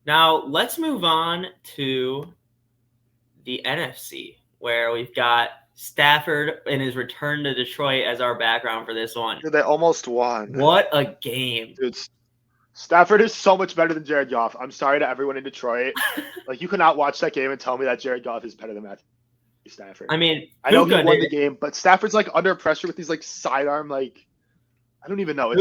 Now, let's move on to the NFC, where we've got Stafford in his return to Detroit as our background for this one. Dude, they almost won. What a game. Dude, Stafford is so much better than Jared Goff. I'm sorry to everyone in Detroit. Like, you could not watch that game and tell me that Jared Goff is better than Matthew Stafford. I mean, I know he won the game, but Stafford's like under pressure with these like sidearm, like, I don't even know.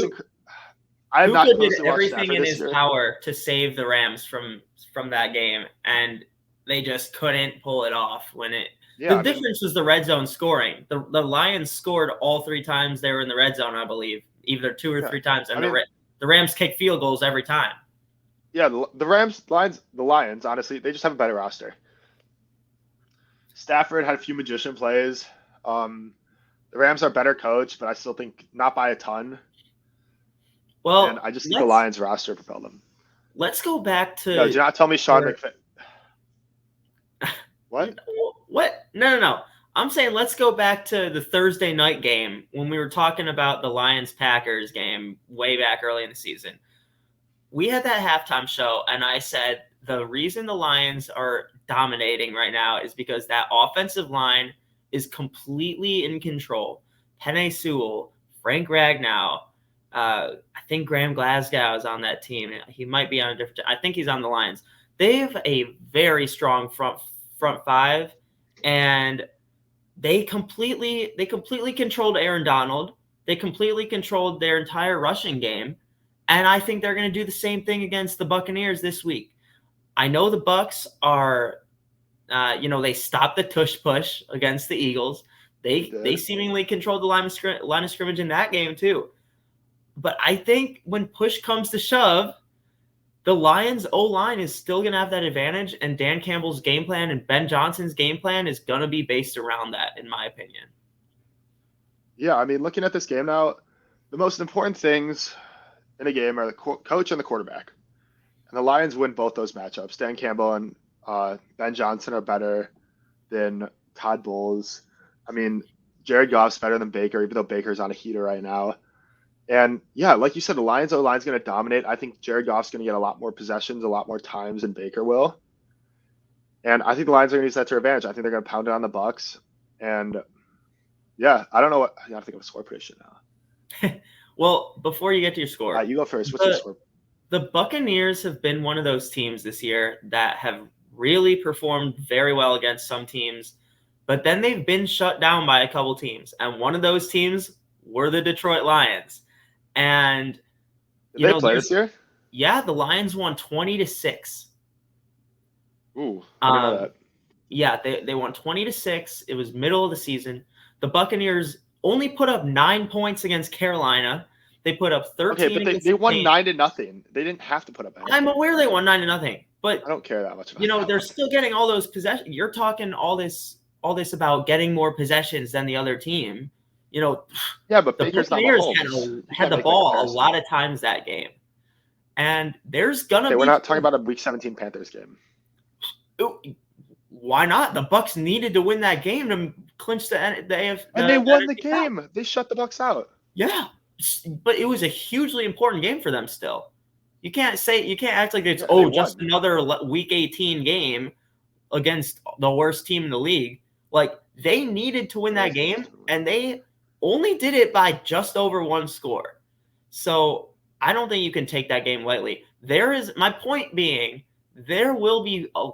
I have not did everything in his year. power to save the Rams from that game, and they just couldn't pull it off when it. Yeah, the difference was the red zone scoring. The Lions scored all 3 times they were in the red zone, I believe, either 2 or 3 times, and the Rams kick field goals every time. Yeah, the Lions, honestly, they just have a better roster. Stafford had a few magician plays. The Rams are better coached, but I still think not by a ton. Well, and I just think the Lions roster propelled them. Let's go back to. No, do not tell me Sean McVay. What? What? No. I'm saying let's go back to the Thursday night game when we were talking about the Lions-Packers game way back early in the season. We had that halftime show, and I said the reason the Lions are dominating right now is because that offensive line is completely in control. Penei Sewell, Frank Ragnow, I think Graham Glasgow is on that team. He might be on a different. I think he's on the Lions. They have a very strong front 5, and they completely controlled Aaron Donald. They completely controlled their entire rushing game, and I think they're going to do the same thing against the Buccaneers this week. I know the Bucs are, they stopped the tush push against the Eagles. They seemingly controlled the line of scrimmage in that game too. But I think when push comes to shove, the Lions' O-line is still going to have that advantage, and Dan Campbell's game plan and Ben Johnson's game plan is going to be based around that, in my opinion. Yeah, I mean, looking at this game now, the most important things in a game are the coach and the quarterback. And the Lions win both those matchups. Dan Campbell and Ben Johnson are better than Todd Bowles. I mean, Jared Goff's better than Baker, even though Baker's on a heater right now. And yeah, like you said, the Lions O-line's going to dominate. I think Jared Goff's going to get a lot more possessions, a lot more times than Baker will. And I think the Lions are going to use that to their advantage. I think they're going to pound it on the Bucs. And yeah, I don't know what I think of a score prediction now. Well, before you get to your score, you go first. What's your score? The Buccaneers have been one of those teams this year that have really performed very well against some teams, but then they've been shut down by a couple teams. And one of those teams were the Detroit Lions. And Did they play this year? Yeah, the Lions won 20-6. Ooh, I didn't know that. Yeah, they won 20-6. It was middle of the season. The Buccaneers only put up 9 points against Carolina. They put up 13. Okay, but they won 9-0. They didn't have to put up anything. I'm aware they won 9-0, but I don't care that much about that. They're still getting all those possessions. You're talking all this about getting more possessions than the other team. Yeah, but Baker's not Buccaneers had the ball a lot of times that game. And there's gonna be. We're not talking about a Week 17 Panthers game. Why not? The Bucs needed to win that game to clinch the AFC. And they won the game. They shut the Bucs out. Yeah, but it was a hugely important game for them still. You can't act like it's just another Week 18 game against the worst team in the league. Like, they needed to win that game, and they only did it by just over 1 score. So I don't think you can take that game lightly. My point being, there will be a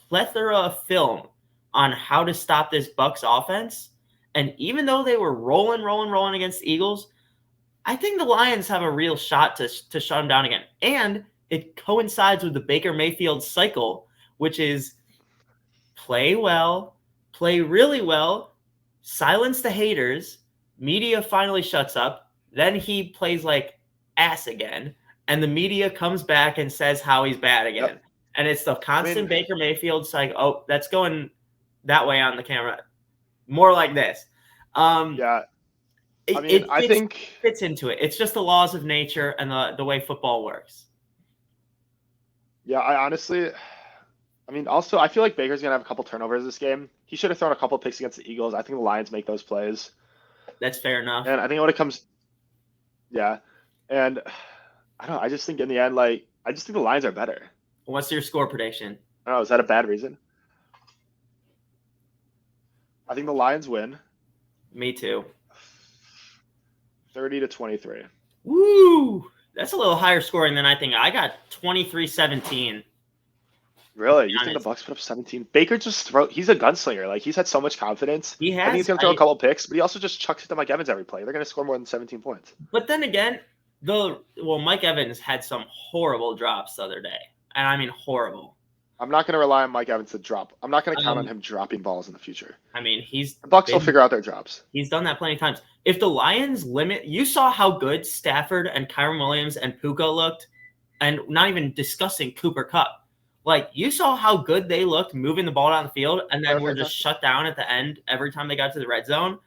plethora of film on how to stop this Bucs offense. And even though they were rolling against the Eagles, I think the Lions have a real shot to shut them down again. And it coincides with the Baker Mayfield cycle, which is play well, play really well, silence the haters, media finally shuts up, then he plays like ass again, and the media comes back and says how he's bad again. Yep. And it's the constant Baker Mayfield cycle. Oh, that's going that way on the camera. More like this. Yeah. I think fits into it. It's just the laws of nature and the way football works. Yeah, also, I feel like Baker's going to have a couple turnovers this game. He should have thrown a couple picks against the Eagles. I think the Lions make those plays. That's fair enough. And I think when it comes – yeah. And I don't know. I just think in the end, I just think the Lions are better. What's your score prediction? Oh, is that a bad reason? I think the Lions win Me too. 30-23. Woo! That's a little higher scoring than I think. I got 23-17. Really? You think the Honest. Bucs put up 17? Baker just he's a gunslinger. Like he's had so much confidence. He I think has. he's gonna throw a couple picks, but he also just chucks it to Mike Evans every play. They're gonna score more than 17 points. But then again, Mike Evans had some horrible drops the other day. And I mean horrible. I'm not gonna rely on Mike Evans to drop. I'm not gonna count on him dropping balls in the future. I mean, the Bucs will figure out their drops. He's done that plenty of times. If the Lions you saw how good Stafford and Kyren Williams and Puka looked, and not even discussing Cooper Kupp. Like, you saw how good they looked moving the ball down the field, and then were just shut down at the end every time they got to the red zone.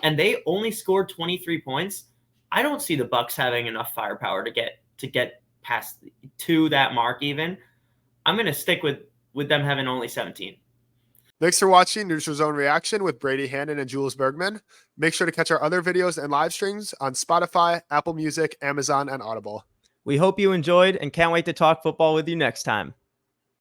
And they only scored 23 points. I don't see the Bucs having enough firepower to get past to that mark even. I'm going to stick with them having only 17. Thanks for watching Neutral Zone Reaction with Brady Hannon and Jules Bergman. Make sure to catch our other videos and live streams on Spotify, Apple Music, Amazon, and Audible. We hope you enjoyed and can't wait to talk football with you next time.